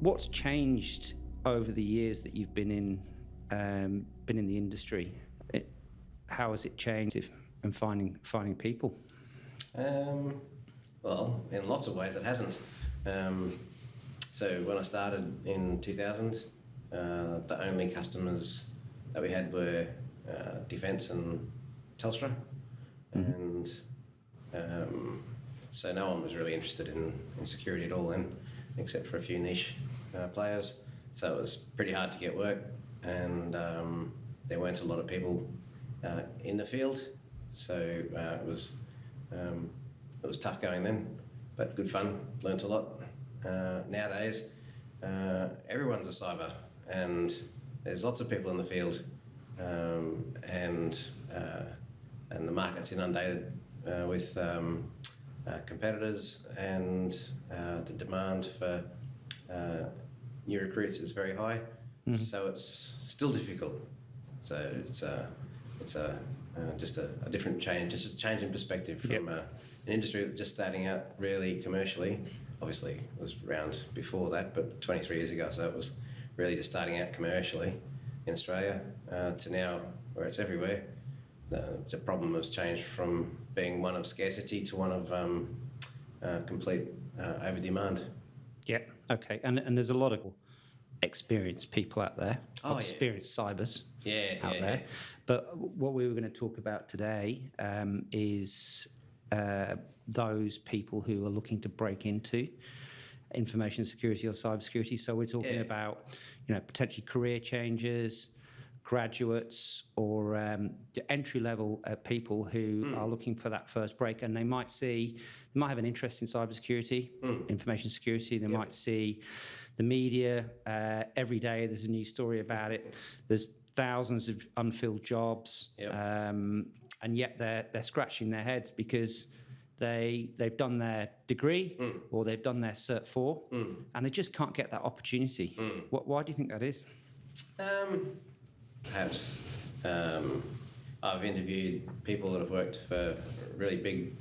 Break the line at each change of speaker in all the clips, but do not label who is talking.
What's changed over the years that you've been in the industry? How has it changed in finding people?
Well, in lots of ways it hasn't. So when I started in 2000, the only customers that we had were Defence and Telstra, and so no one was really interested in security at all then, except for a few niche players. So it was pretty hard to get work, and there weren't a lot of people in the field. So it was tough going then, but good fun. Learnt a lot. Nowadays, everyone's a cyber, and there's lots of people in the field, and the market's inundated with competitors, and the demand for new recruits is very high. So it's still difficult. So it's just a different change, just a change in perspective from an industry that's just starting out really commercially. Obviously, it was around before that, but 23 years ago, so it was really just starting out commercially in Australia to now where it's everywhere. The problem has changed from being one of scarcity to one of complete over-demand.
Yeah, okay. And there's a lot of experienced people out there, experienced cybers out there. Yeah. But what we were going to talk about today is those people who are looking to break into information security or cybersecurity. So we're talking about, potentially career changers, graduates, or entry-level people who are looking for that first break, and they might have an interest in cybersecurity, information security. They might see the media every day. There's a new story about it. There's thousands of unfilled jobs, and yet they're scratching their heads because they've done their degree or they've done their Cert 4, and they just can't get that opportunity. Why do you think that is?
Perhaps I've interviewed people that have worked for really big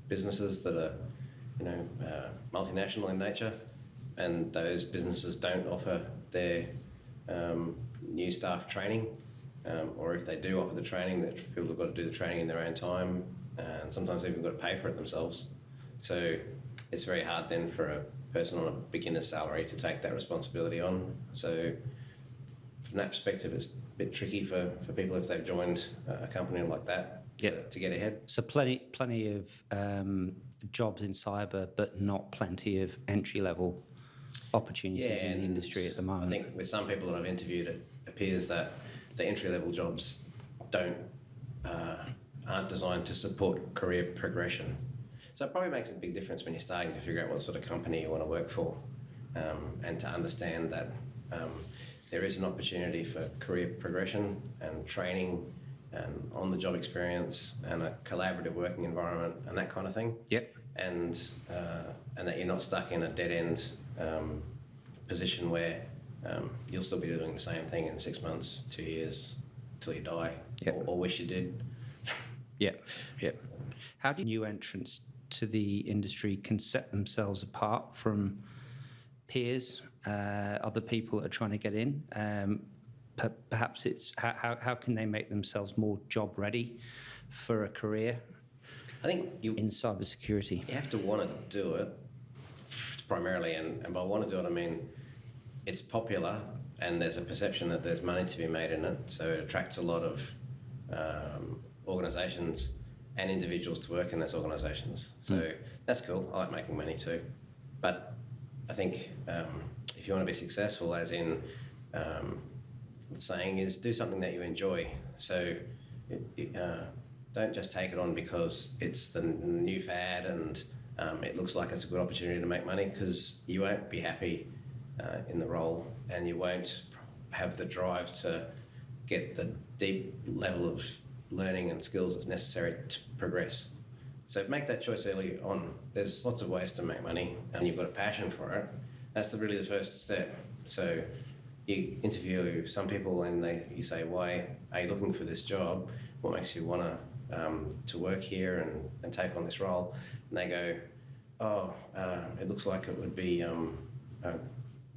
businesses that are, multinational in nature, and those businesses don't offer their new staff training, or if they do offer the training, that people have got to do the training in their own time, and sometimes they've even got to pay for it themselves. So it's very hard then for a person on a beginner's salary to take that responsibility on. So from that perspective, it's a bit tricky for people if they've joined a company like that to get ahead.
So plenty of jobs in cyber, but not plenty of entry-level opportunities in the industry at the moment.
I think with some people that I've interviewed, it appears that the entry-level jobs aren't designed to support career progression. So it probably makes a big difference when you're starting to figure out what sort of company you want to work for, and to understand that there is an opportunity for career progression and training and on-the-job experience and a collaborative working environment and that kind of thing.
Yep.
And that you're not stuck in a dead-end position where you'll still be doing the same thing in 6 months, 2 years, till you die, or wish you did.
Yep. How do new entrants to the industry can set themselves apart from peers, other people that are trying to get in? Perhaps it's how can they make themselves more job ready for a career?
I think
in cybersecurity,
you have to want to do it primarily, and by want to do it, I mean it's popular and there's a perception that there's money to be made in it, so it attracts a lot of organisations and individuals to work in those organisations. So that's cool. I like making money too, but I think if you want to be successful, as in the saying is, do something that you enjoy. So don't just take it on because it's the new fad and it looks like it's a good opportunity to make money, because you won't be happy in the role and you won't have the drive to get the deep level of learning and skills that's necessary to progress. So make that choice early on. There's lots of ways to make money and you've got a passion for it. That's really the first step. So you interview some people and you say, why are you looking for this job? What makes you want to work here and take on this role? And they go, it looks like it would be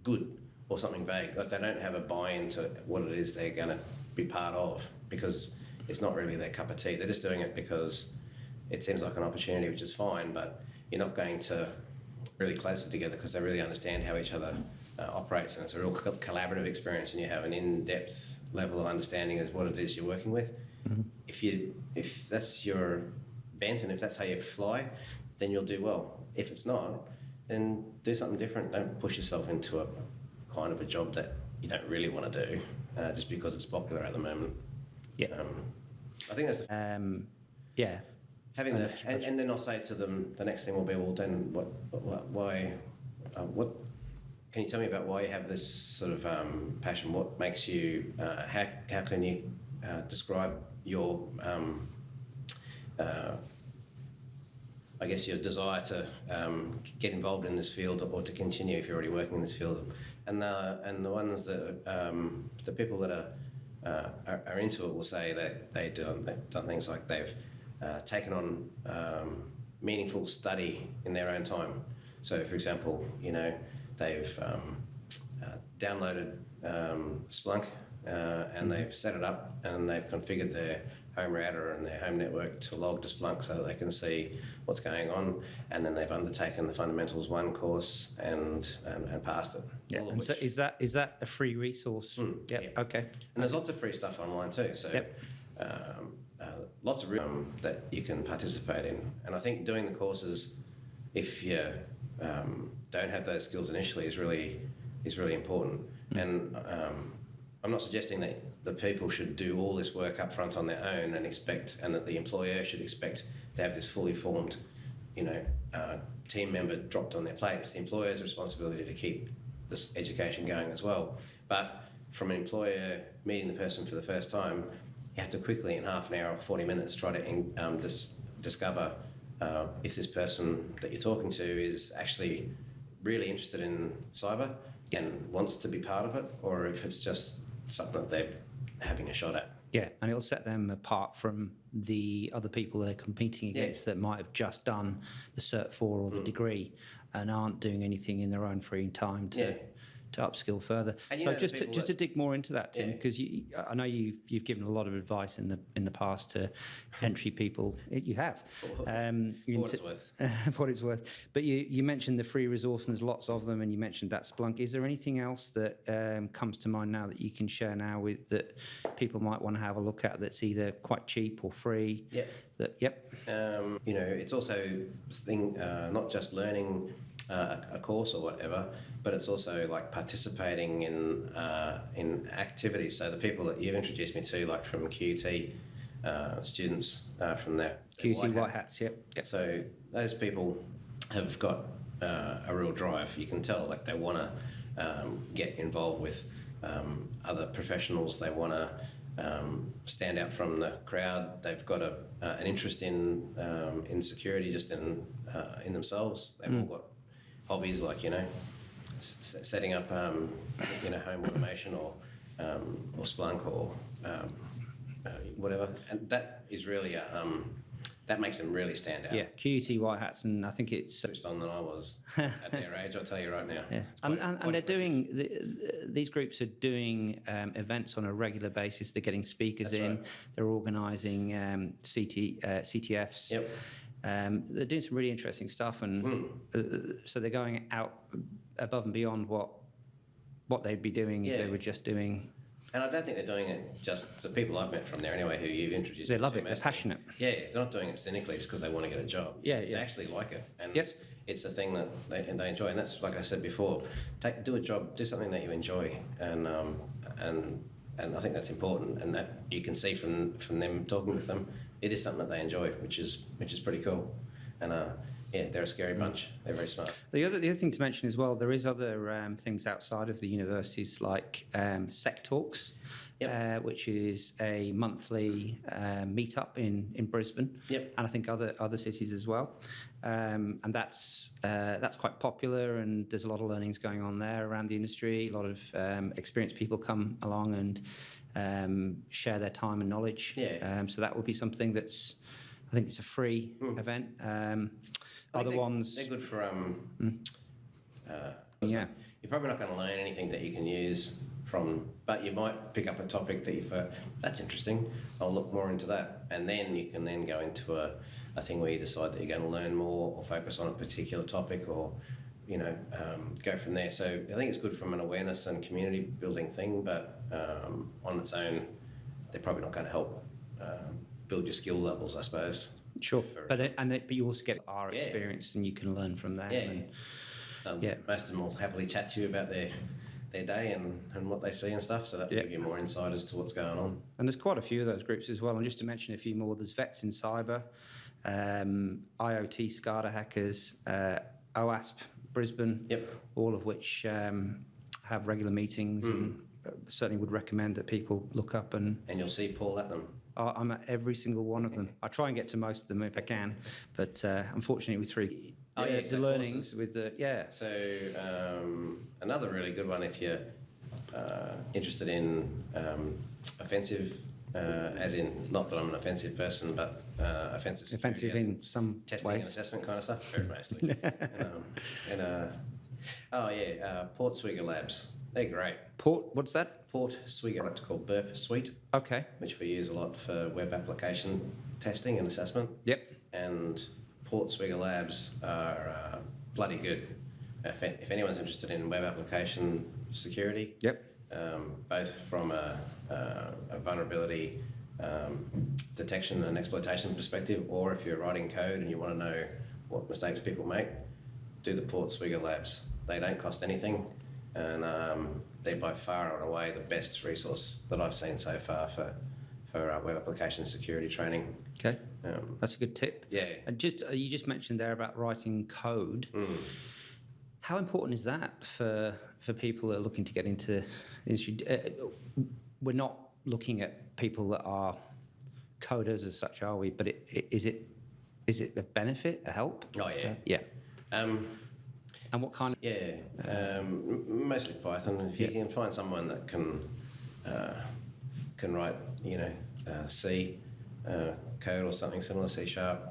good or something vague. Like they don't have a buy-in to what it is they're going to be part of, because it's not really their cup of tea. They're just doing it because it seems like an opportunity, which is fine, but you're not going to really closely together because they really understand how each other operates, and it's a real collaborative experience, and you have an in-depth level of understanding of what it is you're working with. Mm-hmm. If that's your bent and if that's how you fly, then you'll do well. If it's not, then do something different. Don't push yourself into a kind of a job that you don't really want to do just because it's popular at the moment. Yeah, I think that's
yeah.
Having and then I'll say to them, the next thing will be, well, then why? What can you tell me about why you have this sort of passion? What makes you? How can you describe your? I guess your desire to get involved in this field or to continue if you're already working in this field, and the ones that the people that are into it will say that they've done things like they've taken on meaningful study in their own time. So, for example, they've downloaded Splunk and they've set it up and they've configured their home router and their home network to log to Splunk so that they can see what's going on, and then they've undertaken the Fundamentals 1 course and passed it.
Yeah, and so is that a free resource?
Yep.
Okay.
And there's lots of free stuff online too, so lots of that you can participate in. And I think doing the courses, if you don't have those skills initially, is really important. And I'm not suggesting that the people should do all this work up front on their own and that the employer should expect to have this fully formed, team member dropped on their plate. It's the employer's responsibility to keep this education going as well. But from an employer meeting the person for the first time, you have to quickly, in half an hour or 40 minutes, try to discover if this person that you're talking to is actually really interested in cyber and wants to be part of it, or if it's just something that they're having a shot at.
Yeah, and it'll set them apart from the other people they're competing against that might have just done the Cert 4 or the degree and aren't doing anything in their own free time to upskill further. And so just to dig more into that, Tim, because I know you've given a lot of advice in the past to entry people. You have.
For what it's worth.
For what it's worth. But you mentioned the free resource, and there's lots of them, and you mentioned that Splunk. Is there anything else that comes to mind now that you can share now that people might want to have a look at that's either quite cheap or free?
It's also not just learning a course or whatever, but it's also like participating in activities. So the people that you've introduced me to, like from QT students from that
QT White Hats, yep.
So those people have got a real drive. You can tell, like they want to get involved with other professionals. They want to stand out from the crowd. They've got an interest in security, just in themselves. They've all got hobbies like setting up home automation or Splunk or whatever, and that is really that makes them really stand out.
Yeah, QUT White Hats, and I think it's
switched on than I was at their age. I'll tell you right now.
Yeah, and they're doing these groups are doing events on a regular basis. They're getting speakers in. Right. They're organising CTFs.
Yep.
They're doing some really interesting stuff, and so they're going out above and beyond what they'd be doing if they were just doing.
And I don't think they're doing it just the people I've met from there anyway, who you've introduced.
They love it. They're passionate.
Yeah, they're not doing it cynically just because they want to get a job.
Yeah.
They actually like it, and it's a thing that they enjoy. And that's, like I said before, do a job, do something that you enjoy, and I think that's important, and that you can see from them talking with them, it is something that they enjoy, which is pretty cool. And they're a scary bunch. They're very smart.
The other thing to mention as well, there is other things outside of the universities like SEC Talks, which is a monthly meetup in Brisbane, and I think other cities as well. And that's quite popular, and there's a lot of learnings going on there around the industry. A lot of experienced people come along and share their time and knowledge. So that would be something that's, I think it's a free event. Other ones,
they're good for you're probably not going to learn anything that you can use from, but you might pick up a topic that you thought, that's interesting, I'll look more into that. And then you can then go into a thing where you decide that you're going to learn more or focus on a particular topic, or go from there. So I think it's good from an awareness and community building thing, but on its own, they're probably not going to help build your skill levels, I suppose.
Sure, but you also get our experience, and you can learn from that.
Yeah. Most of them will happily chat to you about their day and what they see and stuff, so that'll give you more insight as to what's going on.
And there's quite a few of those groups as well. And just to mention a few more, there's Vets in Cyber, IoT SCADA Hackers, OASP Brisbane, all of which have regular meetings, and certainly would recommend that people look up. And
you'll see Paul at them.
I'm at every single one of them. I try and get to most of them if I can, but unfortunately with three. The learnings with the
So another really good one if you're interested in offensive, as in not that I'm an offensive person, but offensive
in some
testing
ways.
and assessment kind of stuff, mostly. Port Swigger Labs. They're great.
What's that?
Port Swigger, I like to call Burp Suite.
Okay.
Which we use a lot for web application testing and assessment.
Yep.
And Port Swigger Labs are bloody good. If anyone's interested in web application security, both from a vulnerability detection and exploitation perspective, or if you're writing code and you want to know what mistakes people make, do the Port Swigger Labs. They don't cost anything, and they're by far and away the best resource that I've seen so far for web application security training.
Okay, that's a good tip.
Yeah.
And you just mentioned there about writing code. How important is that for people that are looking to get into the industry? We're not looking at people that are coders as such, are we? But is it a benefit, a help?
Oh yeah.
And what kind of?
Mostly Python. If you can find someone that can write, C code or something similar, C#,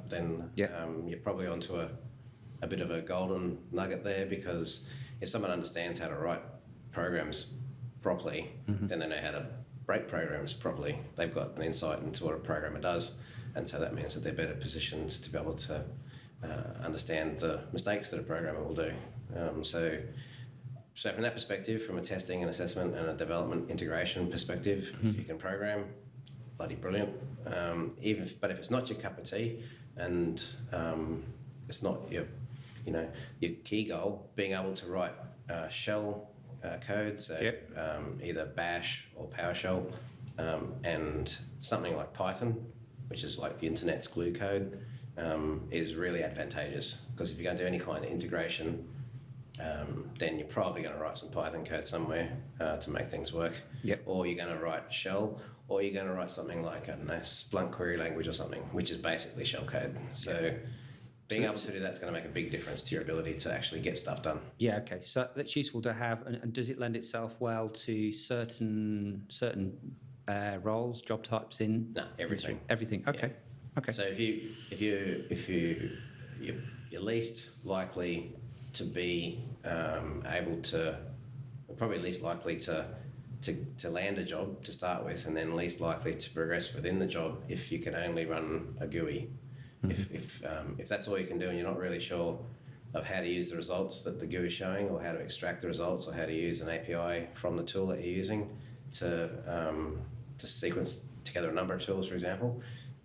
then you're probably onto a bit of a golden nugget there, because if someone understands how to write programs properly, then they know how to break programs properly. They've got an insight into what a programmer does, and so that means that they're better positioned to be able to understand the mistakes that a programmer will do. So from that perspective, from a testing and assessment and a development integration perspective, if you can program, bloody brilliant. But if it's not your cup of tea, and it's not your key goal, being able to write shell code, so either Bash or PowerShell, and something like Python, which is like the internet's glue code, is really advantageous, because if you're going to do any kind of integration, then you're probably going to write some Python code somewhere to make things work. Or you're going to write shell, or you're going to write something like, I don't know, Splunk query language or something, which is basically shell code. So being able to do that's going to make a big difference to your ability to actually get stuff done. Yeah,
okay. So that's useful to have. And does it lend itself well to certain roles, job types in?
No, everything.
Everything. Okay.
Yeah.
Okay.
So you're least likely to be probably least likely to land a job to start with, and then least likely to progress within the job if you can only run a GUI. If that's all you can do, and you're not really sure of how to use the results that the GUI is showing, or how to extract the results, or how to use an API from the tool that you're using to sequence together a number of tools, for example,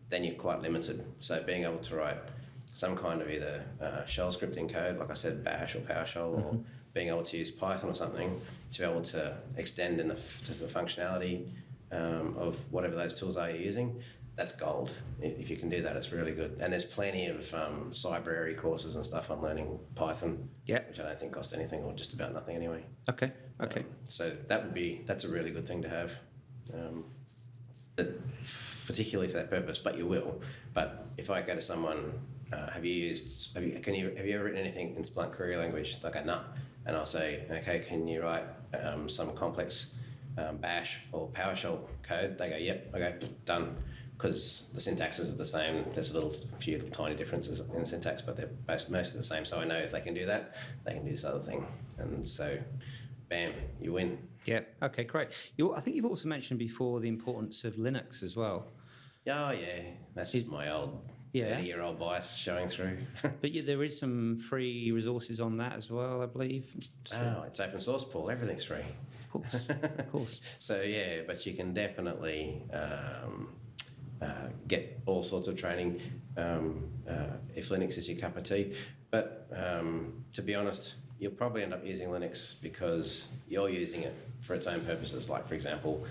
then you're quite limited. So being able to write some kind of either shell scripting code, like I said, Bash or PowerShell, or being able to use Python or something to be able to extend to the functionality of whatever those tools are you're using, that's gold. If you can do that, it's really good. And there's plenty of cybrary courses and stuff on learning Python, which I don't think cost anything, or just about nothing anyway.
Okay.
So that's a really good thing to have, particularly for that purpose. But you will. But if I go to someone, have you ever written anything in Splunk query language? They go, no. And I'll say, okay, can you write some complex Bash or PowerShell code? They go, yep, okay, done. Because the syntaxes are the same. There's a few little tiny differences in the syntax, but they're mostly the same. So I know if they can do that, they can do this other thing. and so, bam, you win.
Yeah. Okay. Great. I think you've also mentioned before the importance of Linux as well.
Oh yeah, that's just my old 30-year-old bias showing through.
But there is some free resources on that as well, I believe.
Oh, it's open source, Paul. Everything's free.
Of course, of course.
So yeah, but you can definitely get all sorts of training if Linux is your cup of tea. But to be honest, you'll probably end up using Linux because you're using it for its own purposes. Like, for example,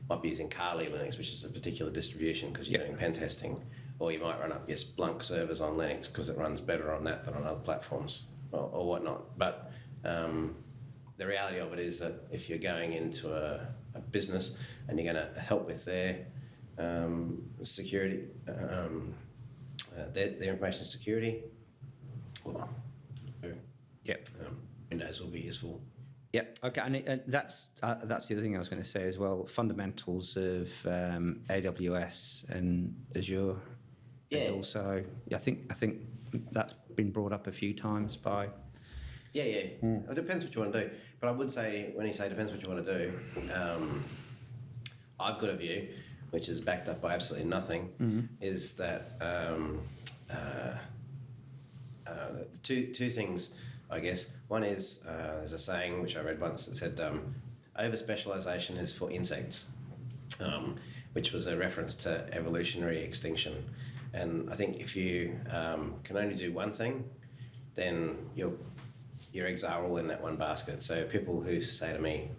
might be using Kali Linux, which is a particular distribution because you're doing pen testing, or you might run up your Splunk servers on Linux because it runs better on that than on other platforms or whatnot. But the reality of it is that if you're going into a business and you're going to help with their security, their information security, well, Windows will be useful.
Yeah. Okay. And that's the other thing I was going to say as well. Fundamentals of AWS and Azure. Is also. I think that's been brought up a few times by.
Yeah. It depends what you want to do. But I would say, when you say depends what you want to do, I've got a view, which is backed up by absolutely nothing, is that two things, I guess. One is, there's a saying which I read once that said, over-specialisation is for insects, which was a reference to evolutionary extinction. And I think if you can only do one thing, then your eggs are all in that one basket. So people who say to me,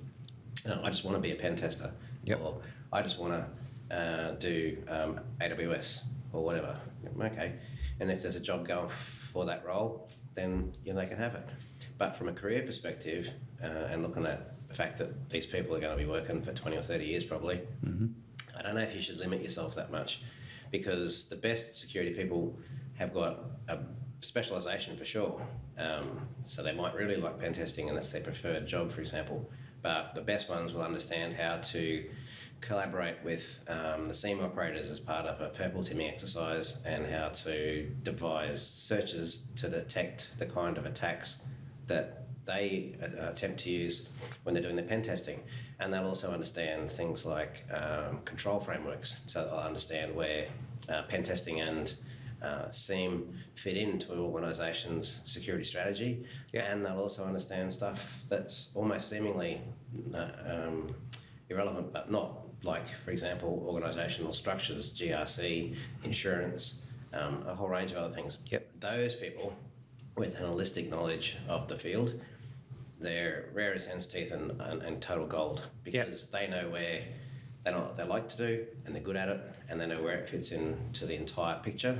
I just want to be a pen tester, or I just want to do AWS or whatever. Okay. And if there's a job going for that role, then they can have it. But from a career perspective, and looking at the fact that these people are going to be working for 20 or 30 years probably, I don't know if you should limit yourself that much, because the best security people have got a specialisation for sure. So they might really like pen testing and that's their preferred job, for example. But the best ones will understand how to collaborate with the SIEM operators as part of a purple teaming exercise, and how to devise searches to detect the kind of attacks that they attempt to use when they're doing their pen testing. And they'll also understand things like control frameworks, so they'll understand where pen testing and SIEM fit into an organisation's security strategy, and they'll also understand stuff that's almost seemingly irrelevant but not, like, for example, organisational structures, GRC, insurance, a whole range of other things. Those people with an holistic knowledge of the field, they're rare as hen's teeth and total gold, because they know where they know what they like to do and they're good at it, and they know where it fits into the entire picture.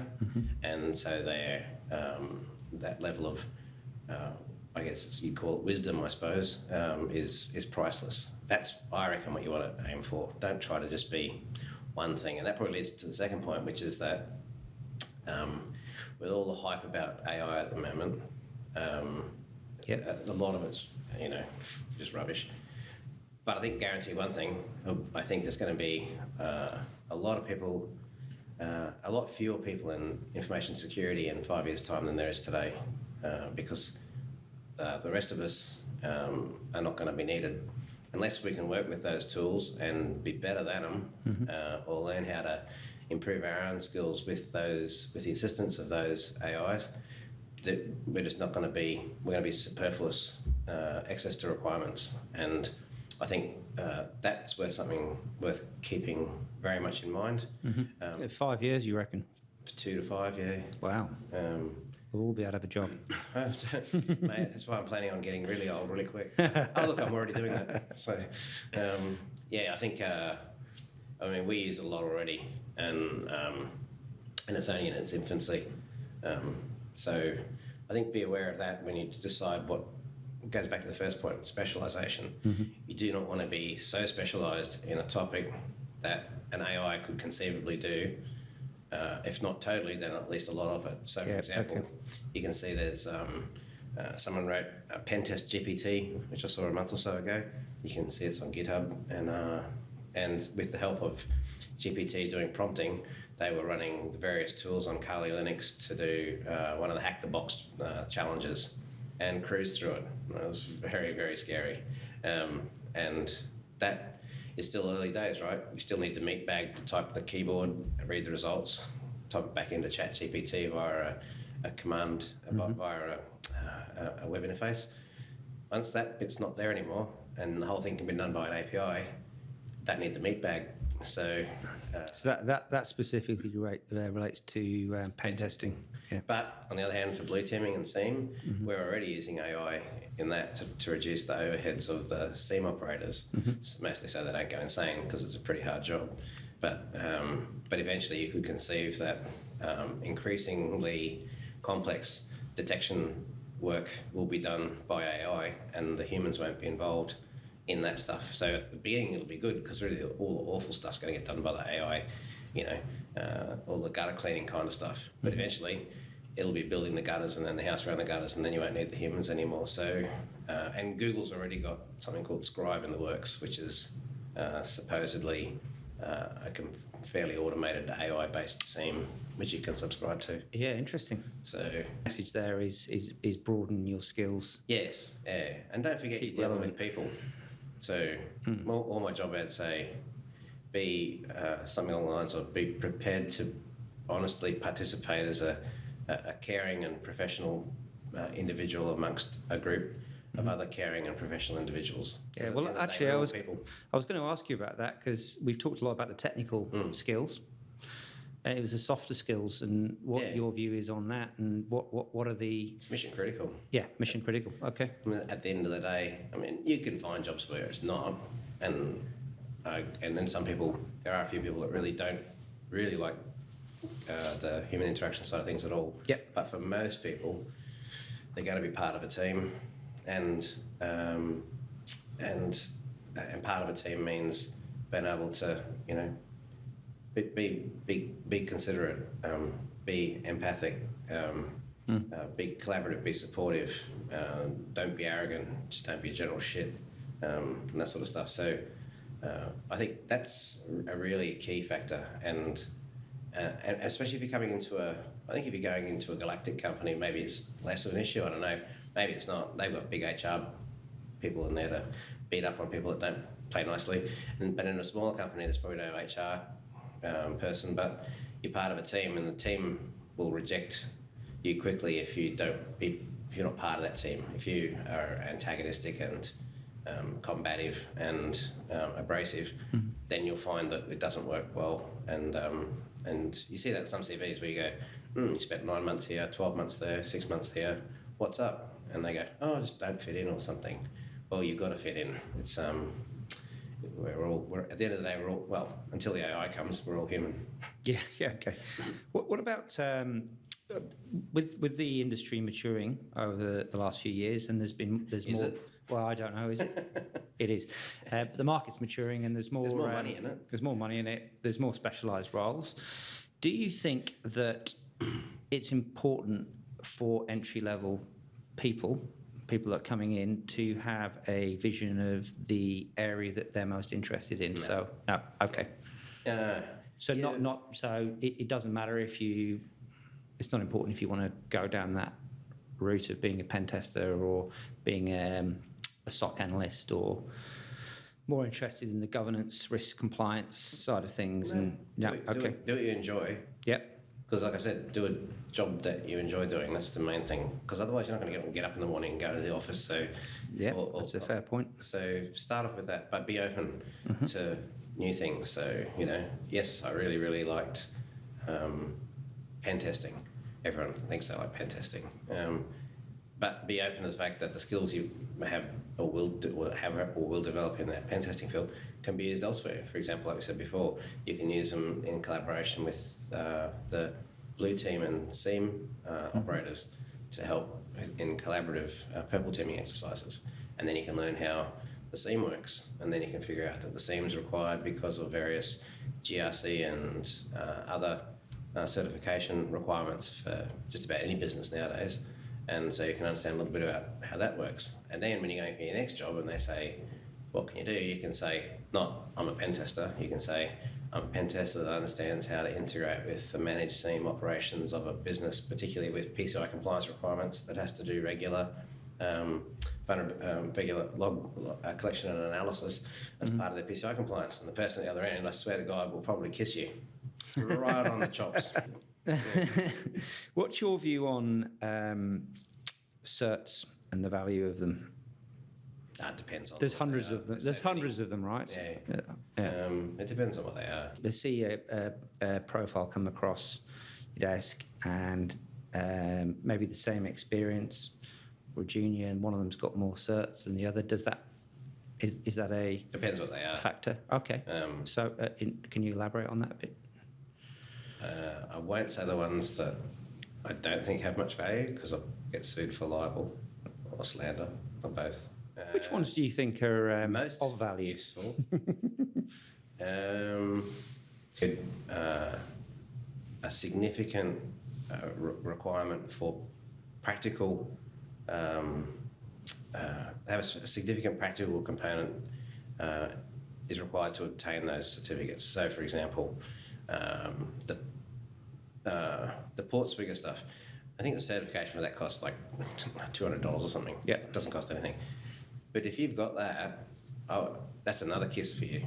And so they're that level of I guess you'd call it wisdom, I suppose, is priceless. That's, I reckon, what you want to aim for. Don't try to just be one thing. And that probably leads to the second point, which is that with all the hype about AI at the moment, a lot of it's, just rubbish. But I think, guarantee one thing, I think there's going to be a lot of people, a lot fewer people in information security in 5 years' time than there is today, because the rest of us are not going to be needed unless we can work with those tools and be better than them, or learn how to improve our own skills with the assistance of those AIs. That we're just not going to be, we're going to be superfluous access to requirements. And I think that's something worth keeping very much in mind.
5 years, you reckon?
2 to 5, yeah.
Wow. We'll all be out of a job.
Mate, that's why I'm planning on getting really old really quick. Oh, look, I'm already doing that. So, I think, we use a lot already, and it's only in its infancy. So I think be aware of that when you decide what goes back to the first point, specialisation. You do not want to be so specialised in a topic that an AI could conceivably do. If not totally, then at least a lot of it. So, for example, you can see there's someone wrote a pen test GPT, which I saw a month or so ago. You can see it's on GitHub, and with the help of GPT doing prompting, they were running the various tools on Kali Linux to do one of the Hack the Box challenges. and cruise through it. It was very, very scary. And that is still early days, right? You still need the meat bag to type the keyboard, read the results, type it back into ChatGPT via a command, via a web interface. Once that bit's not there anymore and the whole thing can be done by an API, that need the meat bag. So
that specifically relates to pen testing. Yeah.
But on the other hand, for blue teaming and SIEM, we're already using AI in that to reduce the overheads of the SIEM operators. So mostly so they don't go insane because it's a pretty hard job. But eventually you could conceive that increasingly complex detection work will be done by AI and the humans won't be involved in that stuff. So at the beginning it'll be good because really all the awful stuff's going to get done by the AI, all the gutter cleaning kind of stuff. But eventually it'll be building the gutters and then the house around the gutters, and then you won't need the humans anymore. So, and Google's already got something called Scribe in the works, which is supposedly a fairly automated AI-based SIEM, which you can subscribe to.
Yeah, interesting.
So
the message there is broaden your skills.
Yes, yeah, and don't forget you're dealing with people. So all my job ads say, be something along the lines of be prepared to honestly participate as a caring and professional individual amongst a group of other caring and professional individuals.
Yeah, well, actually, I was going to ask you about that because we've talked a lot about the technical skills. It was the softer skills, and what your view is on that, and what are the...
It's mission critical.
Yeah, mission critical, okay.
I mean, at the end of the day, I mean, you can find jobs where it's not, and then some people, there are a few people that really don't really like the human interaction side of things at all.
Yep.
But for most people, they're going to be part of a team, and part of a team means being able to, be considerate, be empathic, be collaborative, be supportive, don't be arrogant, just don't be a general shit, and that sort of stuff. So I think that's a really key factor, and especially if you're coming into I think if you're going into a galactic company, maybe it's less of an issue. I don't know. Maybe it's not. They've got big HR people in there to beat up on people that don't play nicely. But in a smaller company, there's probably no HR person, but you're part of a team, and the team will reject you quickly if you're not part of that team. If you are antagonistic and combative and abrasive, then you'll find that it doesn't work well. And you see that in some CVs where you go, you spent 9 months here, 12 months there, 6 months here, what's up? And they go, I just don't fit in or something. Well, you've got to fit in. It's we're at the end of the day, we're all, well, until the AI comes, we're all human.
Yeah, okay. What about with the industry maturing over the last few years, and there's
Is
more.
it?
Well, I don't know. Is it? It is. But the market's maturing, and there's more
money in it.
There's more money in it. There's more specialised roles. Do you think that it's important for entry-level people that are coming in, to have a vision of the area that they're most interested in?
No.
So no, okay. So
Yeah.
not so it doesn't matter if you. It's not important if you want to go down that route of being a pen tester or being a SOC analyst, or more interested in the governance, risk, compliance side of things.
No.
And
Do what you enjoy.
Yep.
Because, like I said, do a job that you enjoy doing. That's the main thing. Because otherwise, you're not going to get up in the morning and go to the office. So,
Yeah, that's a fair point.
So, start off with that, but be open to new things. So, yes, I really, really liked pen testing. Everyone thinks they like pen testing. But be open to the fact that the skills you have or will develop in that pen testing field can be used elsewhere. For example, like we said before, you can use them in collaboration with the blue team and SIEM operators to help in collaborative purple teaming exercises. And then you can learn how the SIEM works, and then you can figure out that the SIEM is required because of various GRC and other certification requirements for just about any business nowadays. And so you can understand a little bit about how that works. And then when you're going for your next job and they say, what can you do? You can say, not, I'm a pen tester. You can say, I'm a pen tester that understands how to integrate with the managed SIEM operations of a business, particularly with PCI compliance requirements that has to do regular regular log collection and analysis as part of their PCI compliance. And the person at the other end, I swear to God, will probably kiss you right on the chops.
What's your view on certs and the value of them?
It depends on.
There's hundreds of them. There's hundreds of them, right?
Yeah. It depends on what they are.
You see a profile come across your desk and maybe the same experience or junior, and one of them's got more certs than the other. Is that a
depends what they are
factor? Okay. So can you elaborate on that a bit?
I won't say the ones that I don't think have much value because I'll get sued for libel or slander or both.
Which ones do you think are
most
of value?
Useful. Could a significant requirement for practical have a significant practical component is required to obtain those certificates. So, for example, the Portswigger stuff, I think the certification for that costs like $200 or something.
Yeah.
It doesn't cost anything. But if you've got that, that's another kiss for you,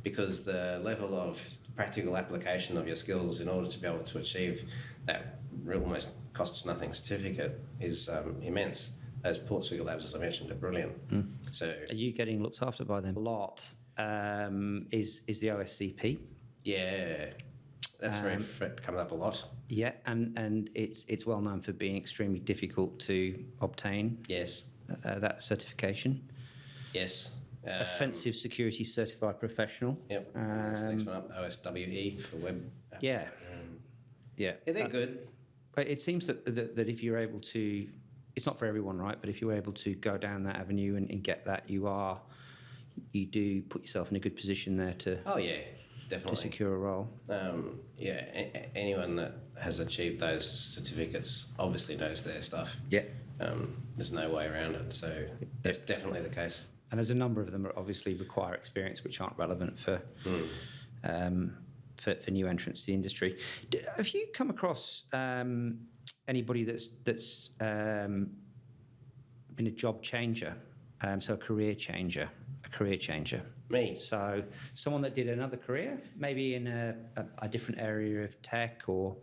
because the level of practical application of your skills in order to be able to achieve that almost costs nothing certificate is immense. Those Portswigger labs, as I mentioned, are brilliant. So,
are you getting looked after by them a lot? Is the OSCP?
Yeah, that's coming up a lot.
Yeah, and it's well known for being extremely difficult to obtain.
Yes.
That certification.
Yes.
Offensive Security Certified Professional.
Yep. Next one up, OSWE for web.
Yeah. Yeah,
they're good.
But it seems that if you're able to, it's not for everyone, right? But if you're able to go down that avenue and get that, you do put yourself in a good position there to.
Oh yeah, definitely.
To secure a role.
Anyone that has achieved those certificates obviously knows their stuff.
Yeah.
There's no way around it. So that's definitely the case.
And there's a number of them that obviously require experience which aren't relevant for new entrants to the industry. Have you come across anybody that's been a job changer, so a career changer?
Me.
So someone that did another career, maybe in a different area of tech, or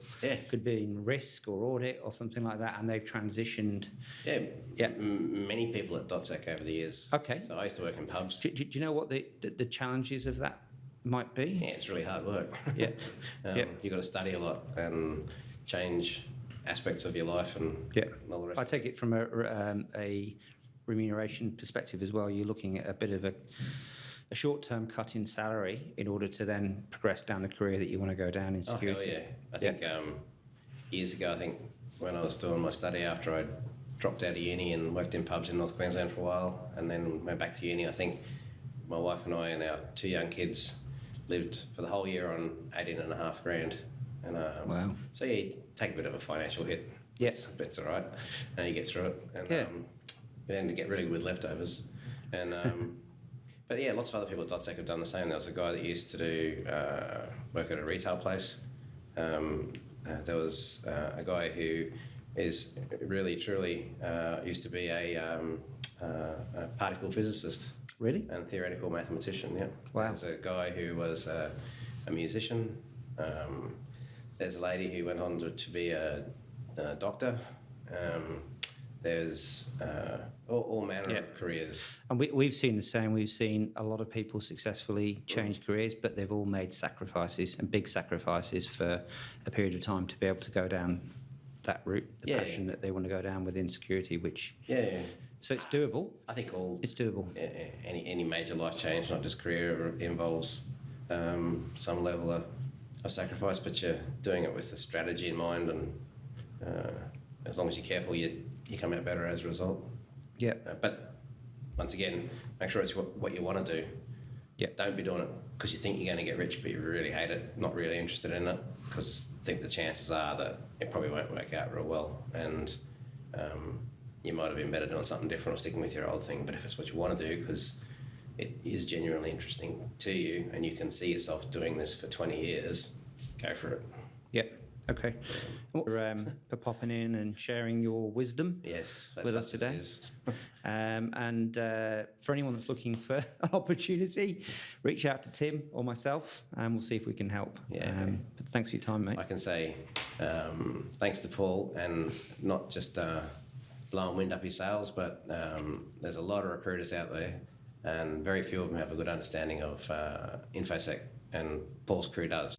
could be in risk or audit or something like that, and they've transitioned.
Yeah. Many people at DotSec over the years.
Okay.
So I used to work in pubs.
Do you know what the challenges of that might be?
Yeah, it's really hard work.
Yeah.
You've got to study a lot and change aspects of your life and all the rest.
I take it from a remuneration perspective as well. You're looking at a bit of a short-term cut in salary in order to then progress down the career that you want to go down in security.
Oh, hell yeah. I think years ago, when I was doing my study after I dropped out of uni and worked in pubs in North Queensland for a while and then went back to uni, I think my wife and I and our 2 young kids lived for the whole year on $18,500. And,
wow.
So you take a bit of a financial hit.
Yes.
But it's all right. And you get through it. And then to get really good with leftovers. And but yeah, lots of other people at DotSec have done the same. There was a guy that used to do work at a retail place. There was a guy who is really, truly used to be a particle physicist.
Really?
And theoretical mathematician, yeah.
Wow.
There's a guy who was a musician. There's a lady who went on to be a doctor. There's all manner of careers.
And we've seen the same. We've seen a lot of people successfully change careers, but they've all made sacrifices, and big sacrifices, for a period of time to be able to go down that route, the passion that they want to go down within security, which...
Yeah.
So it's doable.
I think
it's doable.
Any major life change, not just career, involves some level of sacrifice, but you're doing it with a strategy in mind, and as long as you're careful, you come out better as a result.
Yeah.
But once again, make sure it's what you want to do.
Yeah.
Don't be doing it because you think you're going to get rich, but you really hate it, not really interested in it, because I think the chances are that it probably won't work out real well, and you might have been better doing something different or sticking with your old thing. But if it's what you want to do, because it is genuinely interesting to you and you can see yourself doing this for 20 years, go for it.
Yeah. Okay. For popping in and sharing your wisdom
Yes,
with us today. And for anyone that's looking for an opportunity, reach out to Tim or myself and we'll see if we can help.
Yeah.
But thanks for your time, mate.
I can say thanks to Paul, and not just blowing wind up his sails, but there's a lot of recruiters out there and very few of them have a good understanding of InfoSec, and Paul's crew does.